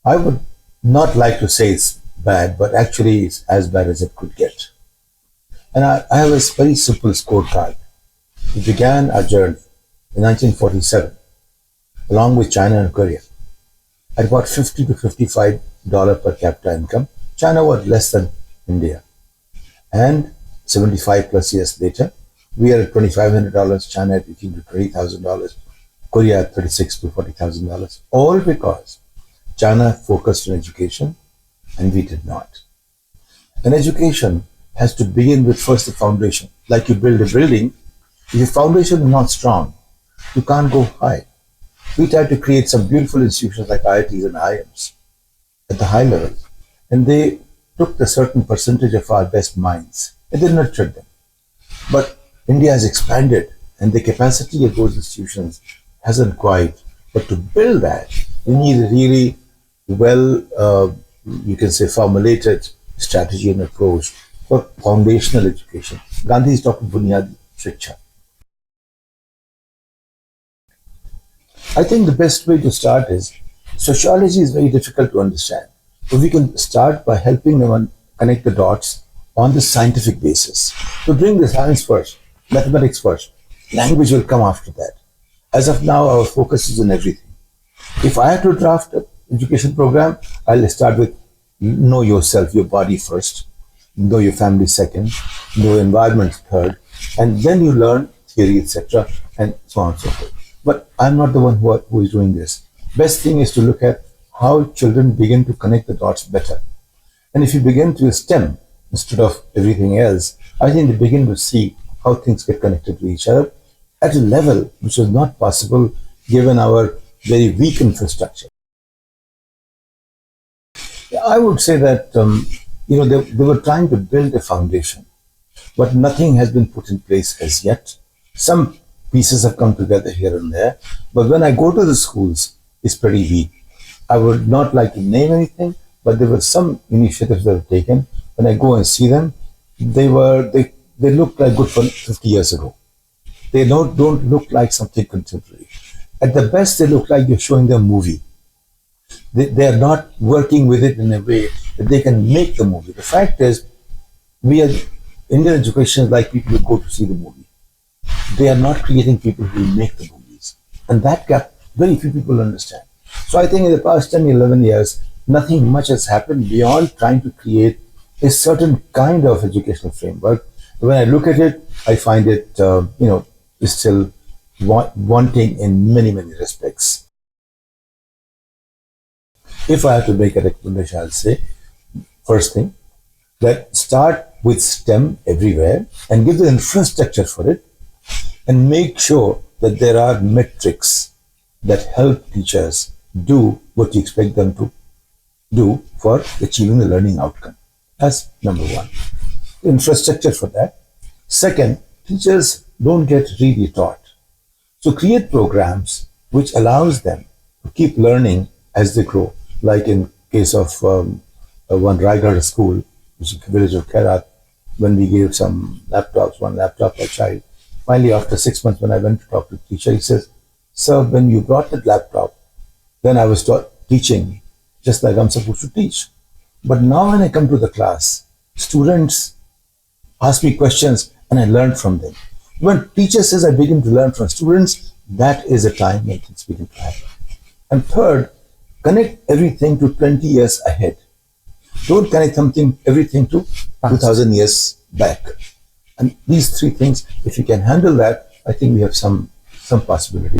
I would not like to say it's bad, but actually it's as bad as it could get. And I have a very simple scorecard. We began our journey in 1947, along with China and Korea, at about 50 to $55 per capita income. China was less than India. And 75 plus years later, we are at $2,500, China at 18 to $20,000, Korea at 36 to $40,000, all because China focused on education and we did not. And education has to begin with first the foundation. Like you build a building, if your foundation is not strong, you can't go high. We tried to create some beautiful institutions like IITs and IIMs at the high level, and they took a certain percentage of our best minds and they nurtured them. But India has expanded, and the capacity of those institutions hasn't quite. But to build that, you need a really well, you can say, formulated strategy and approach for foundational education. Gandhi is talking Bunyadi Shiksha. I think the best way to start is sociology is very difficult to understand. So we can start by helping them connect the dots on the scientific basis. So bring the science first, mathematics first, language will come after that. As of now, our focus is on everything. If I had to draft an education program, I'll start with know yourself, your body first, know your family second, know your environment third, and then you learn theory, etc., and so on and so forth. But I'm not the one who is doing this. Best thing is to look at how children begin to connect the dots better. And if you begin to STEM instead of everything else, I think they begin to see how things get connected to each other at a level which is not possible given our very weak infrastructure. I would say that they were trying to build a foundation, but nothing has been put in place as yet. Some pieces have come together here and there, but when I go to the schools, it's pretty weak. I would not like to name anything, but there were some initiatives that were taken. When I go and see them, they look like good for 50 years ago. They don't look like something contemporary. At the best, they look like you're showing them a movie. They are not working with it in a way that they can make the movie. The fact is, Indian education is like people who go to see the movie. They are not creating people who make the movies. And that gap, very few people understand. So I think in the past 10, 11 years, nothing much has happened beyond trying to create a certain kind of educational framework. When I look at it, I find it, is still wanting in many, many respects. If I have to make a recommendation, I'll say, first thing, that start with STEM everywhere and give the infrastructure for it and make sure that there are metrics that help teachers do what you expect them to do for achieving the learning outcome. That's number one. Infrastructure for that. Second, teachers don't get really taught. So create programs which allows them to keep learning as they grow. Like in case of one Raigad school, which is the village of Kerat, when we gave some laptops, one laptop per child. Finally, after 6 months, when I went to talk to the teacher, he says, "Sir, when you brought that laptop, then I was teaching just like I'm supposed to teach. But now when I come to the class, students ask me questions and I learn from them. When teacher says I begin to learn from students, that is a time when things begin to happen." And third, connect everything to 20 years ahead. Don't connect everything to 2000 years back. And these three things, if you can handle that, I think we have some possibility.